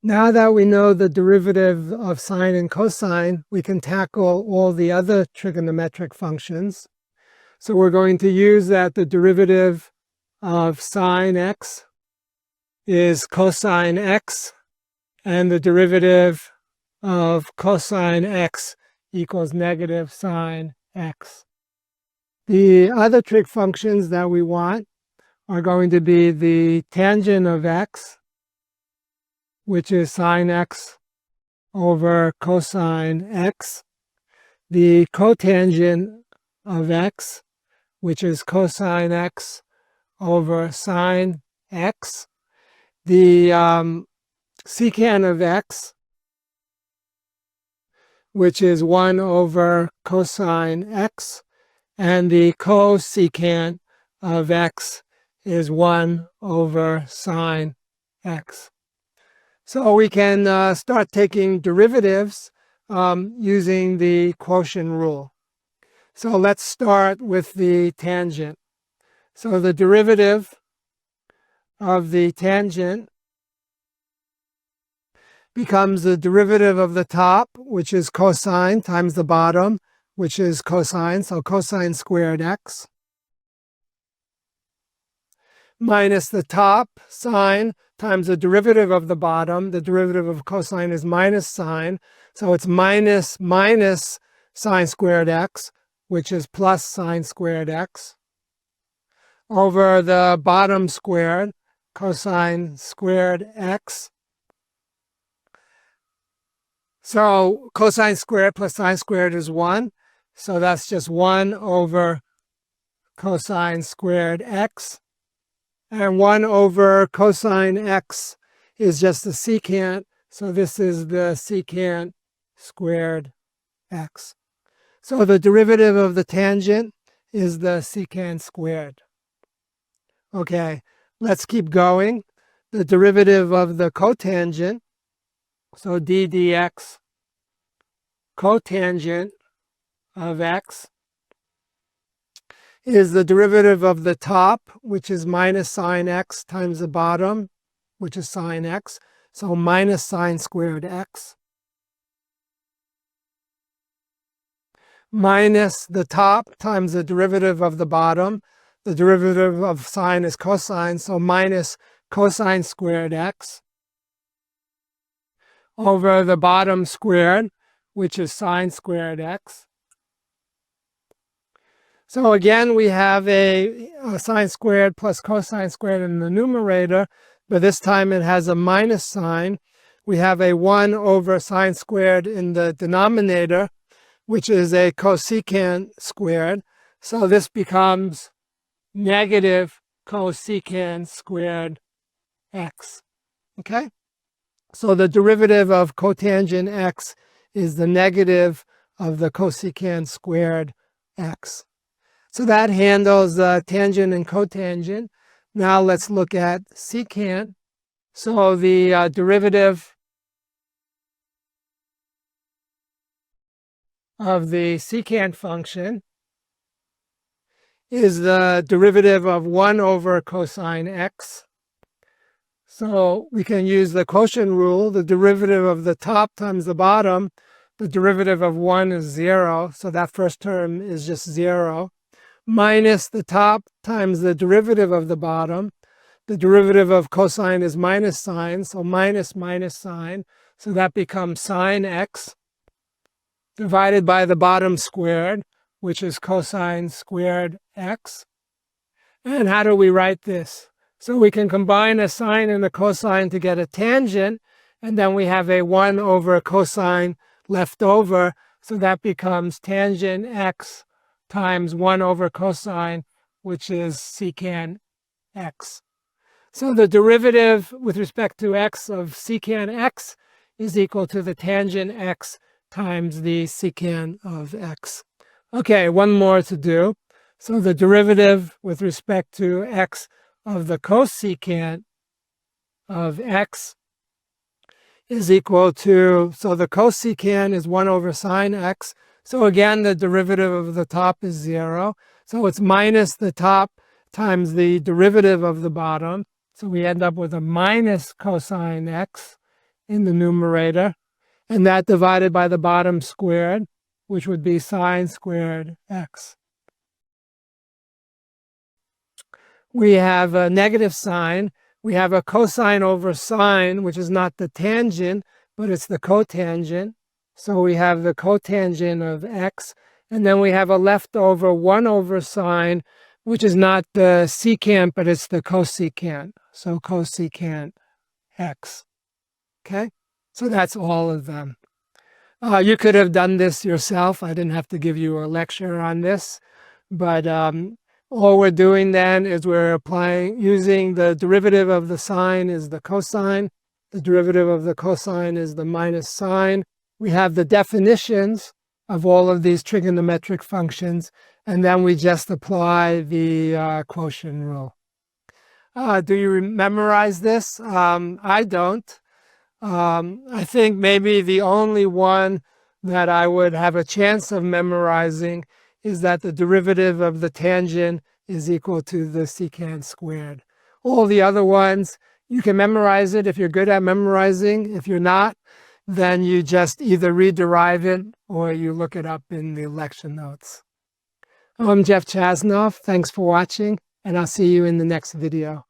Now that we know the derivative of sine and cosine, we can tackle all the other trigonometric functions. So we're going to use that the derivative of sine x is cosine x, and the derivative of cosine x equals negative sine x. The other trig functions that we want are going to be the tangent of x, which is sine x over cosine x, the cotangent of x, which is cosine x over sine x, the secant of x, which is 1 over cosine x, and the cosecant of x is 1 over sine x. So we can start taking derivatives using the quotient rule. So let's start with the tangent. So the derivative of the tangent becomes the derivative of the top, which is cosine, times the bottom, which is cosine, so cosine squared x, minus the top, sine, times the derivative of the bottom. The derivative of cosine is minus sine, so it's minus sine squared x, which is plus sine squared x, over the bottom squared, cosine squared x. So cosine squared plus sine squared is 1, so that's just 1 over cosine squared x. And 1 over cosine x is just the secant, so this is the secant squared x. So the derivative of the tangent is the secant squared. Okay, let's keep going. The derivative of the cotangent, so d dx, cotangent of x, is the derivative of the top, which is minus sine x, times the bottom, which is sine x, so minus sine squared x, minus the top times the derivative of the bottom. The derivative of sine is cosine, so minus cosine squared x, over the bottom squared, which is sine squared x. So again, we have a sine squared plus cosine squared in the numerator, but this time it has a minus sign. We have a 1 over sine squared in the denominator, which is a cosecant squared. So this becomes negative cosecant squared x. Okay? So the derivative of cotangent x is the negative of the cosecant squared x. So that handles tangent and cotangent. Now let's look at secant. So the derivative of the secant function is the derivative of 1 over cosine x. So we can use the quotient rule. The derivative of the top times the bottom. The derivative of 1 is 0, so that first term is just 0. Minus the top times the derivative of the bottom. The derivative of cosine is minus sine, so minus sine. So that becomes sine x divided by the bottom squared, which is cosine squared x. And how do we write this? So we can combine a sine and a cosine to get a tangent, and then we have a 1 over cosine left over, so that becomes tangent x times 1 over cosine, which is secant x. So the derivative with respect to x of secant x is equal to the tangent x times the secant of x. Okay, one more to do. So the derivative with respect to x of the cosecant of x is equal to, so the cosecant is 1 over sine x. So again, the derivative of the top is 0. So it's minus the top times the derivative of the bottom. So we end up with a minus cosine x in the numerator, and that divided by the bottom squared, which would be sine squared x. We have a negative sign. We have a cosine over sine, which is not the tangent, but it's the cotangent. So we have the cotangent of x, and then we have a leftover 1 over sine, which is not the secant, but it's the cosecant. So cosecant x. Okay? So that's all of them. You could have done this yourself. I didn't have to give you a lecture on this. But all we're doing then is we're using the derivative of the sine is the cosine. The derivative of the cosine is the minus sine. We have the definitions of all of these trigonometric functions, and then we just apply the quotient rule. Do you memorize this? I don't. I think maybe the only one that I would have a chance of memorizing is that the derivative of the tangent is equal to the secant squared. All the other ones, you can memorize it if you're good at memorizing. If you're not, then you just either rederive it or you look it up in the lecture notes. I'm Jeff Chasnoff. Thanks for watching, and I'll see you in the next video.